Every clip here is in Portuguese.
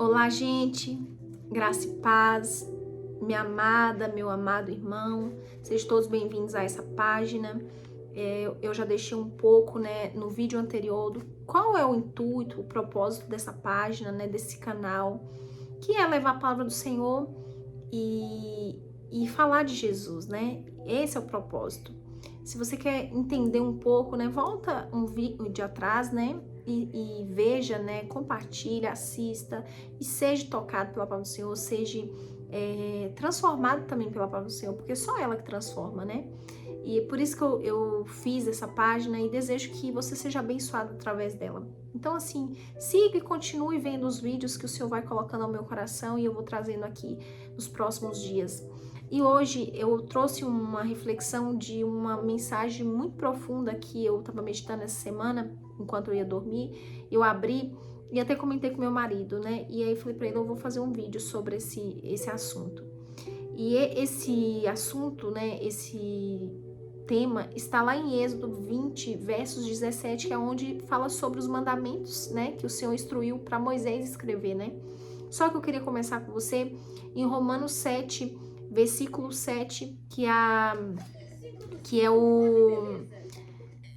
Olá, gente, graça e paz, minha amada, meu amado irmão, sejam todos bem-vindos a essa página. Eu já deixei um pouco, no vídeo anterior qual é o intuito, o propósito dessa página, desse canal, que é levar a palavra do Senhor e falar de Jesus, né? Esse é o propósito. Se você quer entender um pouco, volta um vídeo atrás, e veja, compartilha, assista e seja tocado pela palavra do Senhor, seja transformado também pela palavra do Senhor, porque é só ela que transforma, E é por isso que eu fiz essa página e desejo que você seja abençoado através dela. Então, assim, siga e continue vendo os vídeos que o Senhor vai colocando ao meu coração e eu vou trazendo aqui nos próximos dias. E hoje eu trouxe uma reflexão de uma mensagem muito profunda que eu estava meditando essa semana, enquanto eu ia dormir. Eu abri e até comentei com meu marido, E aí falei para ele, eu vou fazer um vídeo sobre esse assunto. E esse assunto, esse tema está lá em Êxodo 20, versos 17, que é onde fala sobre os mandamentos, que o Senhor instruiu para Moisés escrever, Só que eu queria começar com você em Romanos 7, versículo 7, que é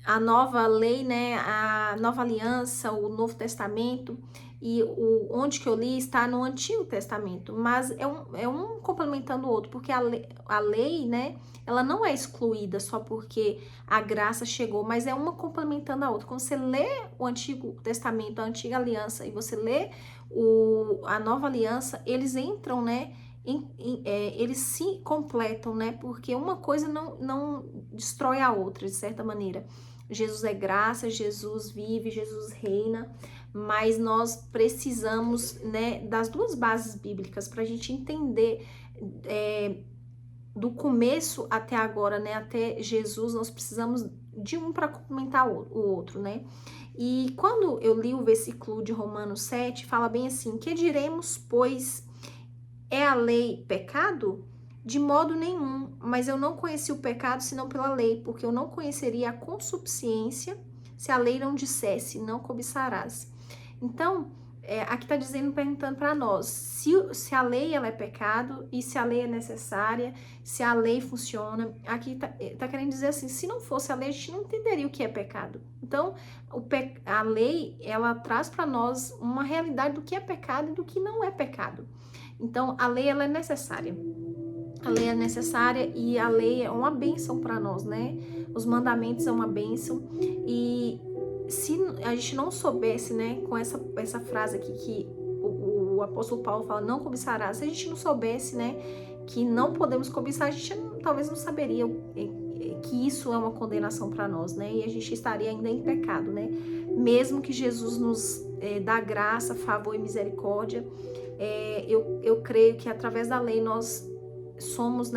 a nova lei, a nova aliança, o Novo Testamento, e onde que eu li está no Antigo Testamento, mas é um complementando o outro, porque a lei, ela não é excluída só porque a graça chegou, mas é uma complementando a outra. Quando você lê o Antigo Testamento, a Antiga Aliança, e você lê a Nova Aliança, eles entram, eles se completam, porque uma coisa não destrói a outra, de certa maneira. Jesus é graça, Jesus vive, Jesus reina, mas nós precisamos, das duas bases bíblicas para a gente entender do começo até agora, até Jesus, nós precisamos de um para complementar o outro, E quando eu li o versículo de Romanos 7, fala bem assim: que diremos, pois, é a lei pecado? De modo nenhum, mas eu não conheci o pecado senão pela lei, porque eu não conheceria a consubciência se a lei não dissesse, não cobiçarás. Então, aqui está dizendo, perguntando para nós, se a lei ela é pecado e se a lei é necessária, se a lei funciona. Aqui tá querendo dizer assim, se não fosse a lei, a gente não entenderia o que é pecado. Então, a lei, ela traz para nós uma realidade do que é pecado e do que não é pecado. Então, a lei, ela é necessária. A lei é necessária e a lei é uma bênção para nós, Os mandamentos são uma bênção. E se a gente não soubesse, com essa frase aqui que o apóstolo Paulo fala, não cobiçarás, se a gente não soubesse, que não podemos cobiçar, a gente talvez não saberia que isso é uma condenação para nós, E a gente estaria ainda em pecado, Mesmo que Jesus nos dá graça, favor e misericórdia, eu creio que através da lei nós somos,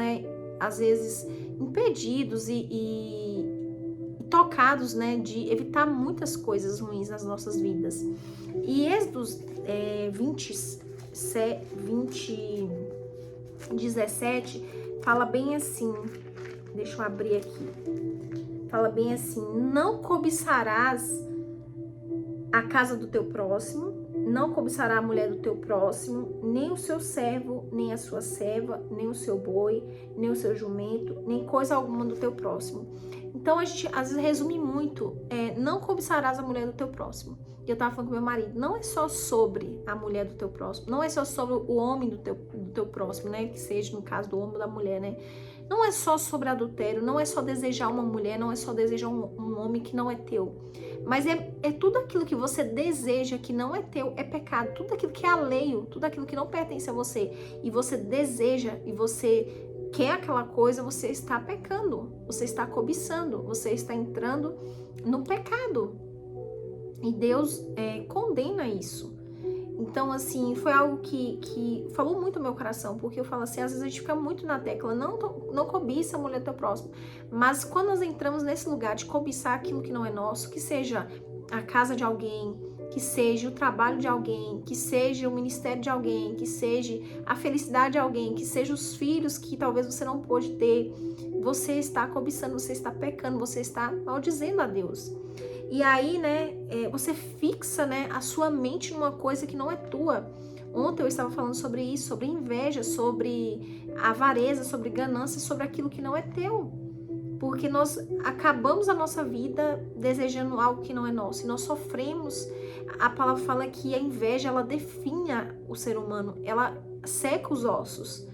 às vezes impedidos e tocados, de evitar muitas coisas ruins nas nossas vidas. E Êxodo 17 fala bem assim, deixa eu abrir aqui, fala bem assim: não cobiçarás a casa do teu próximo, não cobiçará a mulher do teu próximo, nem o seu servo, nem a sua serva, nem o seu boi, nem o seu jumento, nem coisa alguma do teu próximo. Então a gente às vezes resume muito, não cobiçarás a mulher do teu próximo. E eu tava falando com meu marido, não é só sobre a mulher do teu próximo, não é só sobre o homem do teu próximo, que seja no caso do homem ou da mulher, Não é só sobre adultério, não é só desejar uma mulher, não é só desejar um homem que não é teu. Mas é tudo aquilo que você deseja que não é teu, é pecado. Tudo aquilo que é alheio, tudo aquilo que não pertence a você, e você deseja, e você quer aquela coisa, você está pecando, você está cobiçando, você está entrando no pecado. E Deus condena isso. Então, assim, foi algo que falou muito no meu coração, porque eu falo assim, às vezes a gente fica muito na tecla, não cobiça a mulher do teu próximo, mas quando nós entramos nesse lugar de cobiçar aquilo que não é nosso, que seja a casa de alguém, que seja o trabalho de alguém, que seja o ministério de alguém, que seja a felicidade de alguém, que seja os filhos que talvez você não pôde ter, você está cobiçando, você está pecando, você está maldizendo a Deus. E aí, né, você fixa, né, a sua mente numa coisa que não é tua. Ontem eu estava falando sobre isso, sobre inveja, sobre avareza, sobre ganância, sobre aquilo que não é teu. Porque nós acabamos a nossa vida desejando algo que não é nosso. E nós sofremos. A palavra fala que a inveja, ela definha o ser humano. Ela seca os ossos.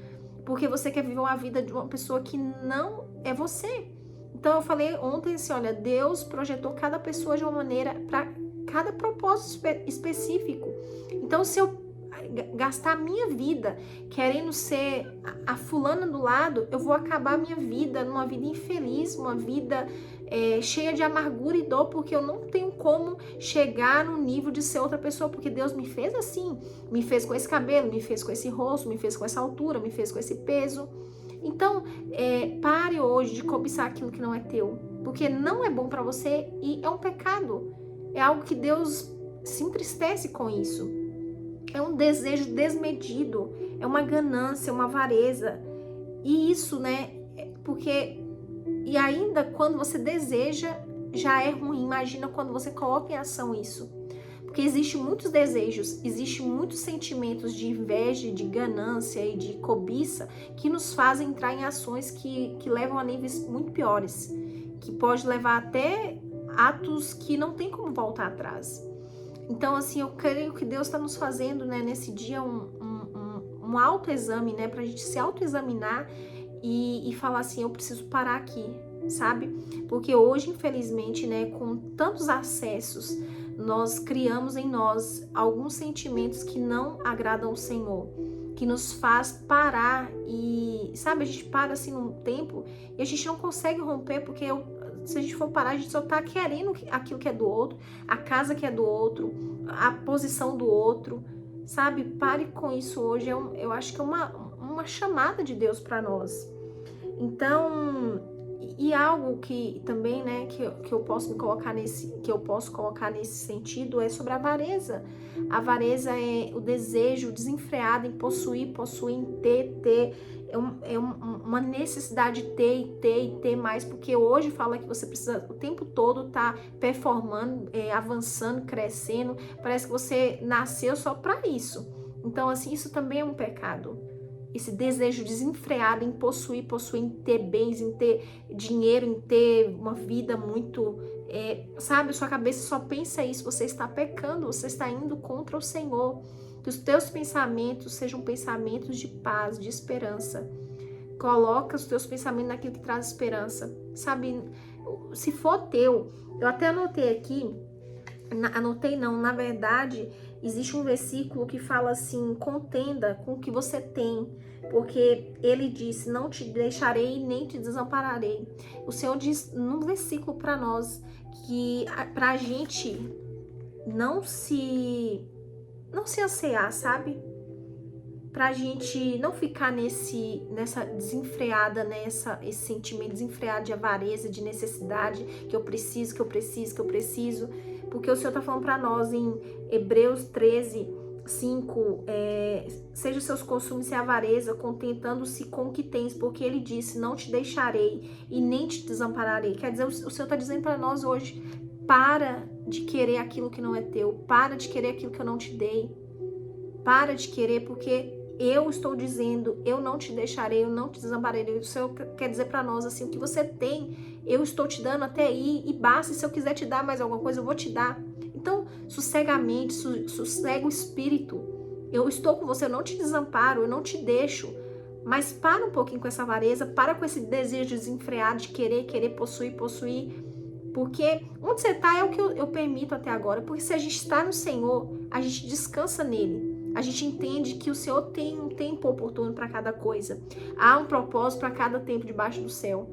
Porque você quer viver uma vida de uma pessoa que não é você. Então eu falei ontem assim, olha, Deus projetou cada pessoa de uma maneira para cada propósito específico. Então se eu gastar a minha vida querendo ser a fulana do lado, eu vou acabar a minha vida numa vida infeliz, uma vida cheia de amargura e dor, porque eu não tenho como chegar no nível de ser outra pessoa, porque Deus me fez assim, me fez com esse cabelo, me fez com esse rosto, me fez com essa altura, me fez com esse peso. Então, pare hoje de cobiçar aquilo que não é teu, porque não é bom para você e é um pecado. É algo que Deus se entristece com isso. É um desejo desmedido, é uma ganância, uma avareza. E isso, né, porque... E ainda quando você deseja, já é ruim. Imagina quando você coloca em ação isso. Porque existem muitos desejos, existem muitos sentimentos de inveja, de ganância e de cobiça que nos fazem entrar em ações que levam a níveis muito piores, que pode levar até atos que não tem como voltar atrás. Então, assim, eu creio que Deus está nos fazendo, né, nesse dia um autoexame, né, pra gente se autoexaminar e falar assim, eu preciso parar aqui, sabe? Porque hoje, infelizmente, né, com tantos acessos, nós criamos em nós alguns sentimentos que não agradam ao Senhor, que nos faz parar e, sabe, a gente para assim num tempo e a gente não consegue romper, porque se a gente for parar, a gente só tá querendo aquilo que é do outro, a casa que é do outro, a posição do outro, sabe? Pare com isso hoje, eu acho que é uma chamada de Deus para nós. Então, e algo que também, né, que eu posso colocar nesse sentido é sobre a avareza. A avareza é o desejo desenfreado em possuir, em ter, uma necessidade de ter mais, porque hoje fala que você precisa o tempo todo estar performando, avançando, crescendo, parece que você nasceu só para isso. Então, assim, isso também é um pecado. Esse desejo desenfreado em possuir, em ter bens, em ter dinheiro, em ter uma vida muito... sabe, sua cabeça só pensa isso, você está pecando, você está indo contra o Senhor. Que os teus pensamentos sejam pensamentos de paz, de esperança. Coloca os teus pensamentos naquilo que traz esperança. Sabe, se for teu, eu até anotei aqui, na verdade, existe um versículo que fala assim, contenda com o que você tem, porque ele disse, não te deixarei nem te desampararei. O Senhor diz num versículo para nós, que pra gente não se ansiar, sabe? Pra gente não ficar nessa desenfreada, esse sentimento desenfreado de avareza, de necessidade, que eu preciso, porque o Senhor tá falando pra nós em Hebreus 13, 5, seja os seus costumes sem avareza, contentando-se com o que tens, porque ele disse, não te deixarei e nem te desampararei. Quer dizer, o Senhor tá dizendo pra nós hoje, para de querer aquilo que não é teu, para de querer aquilo que eu não te dei, para de querer, porque eu estou dizendo, eu não te deixarei, eu não te desampararei. O Senhor quer dizer para nós assim, o que você tem, eu estou te dando até aí, e basta, se eu quiser te dar mais alguma coisa, eu vou te dar. Então, sossega a mente, sossega o espírito. Eu estou com você, eu não te desamparo, eu não te deixo. Mas para um pouquinho com essa avareza, para com esse desejo desenfreado de querer possuir. Porque onde você está é o que eu permito até agora. Porque se a gente está no Senhor, a gente descansa nele. A gente entende que o Senhor tem um tempo oportuno para cada coisa. Há um propósito para cada tempo debaixo do céu.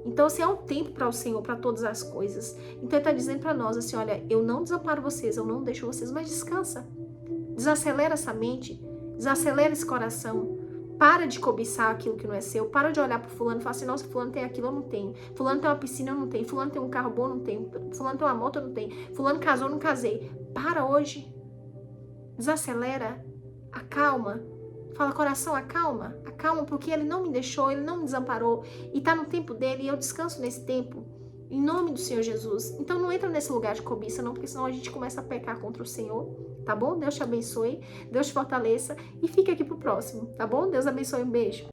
Então, assim, há um tempo para o Senhor, para todas as coisas. Então, Ele está dizendo para nós assim, olha, eu não desamparo vocês, eu não deixo vocês, mas descansa. Desacelera essa mente, desacelera esse coração. Para de cobiçar aquilo que não é seu. Para de olhar para fulano e falar assim, nossa, fulano tem aquilo, eu não tenho. Fulano tem uma piscina, eu não tenho. Fulano tem um carro bom, eu não tenho. Fulano tem uma moto, eu não tenho. Fulano casou, eu não casei. Para hoje. Desacelera, acalma, fala, coração, acalma, porque ele não me deixou, ele não me desamparou, e tá no tempo dele, e eu descanso nesse tempo. Em nome do Senhor Jesus. Então não entra nesse lugar de cobiça não, porque senão a gente começa a pecar contra o Senhor, tá bom? Deus te abençoe, Deus te fortaleça e fica aqui pro próximo, tá bom? Deus abençoe, um beijo.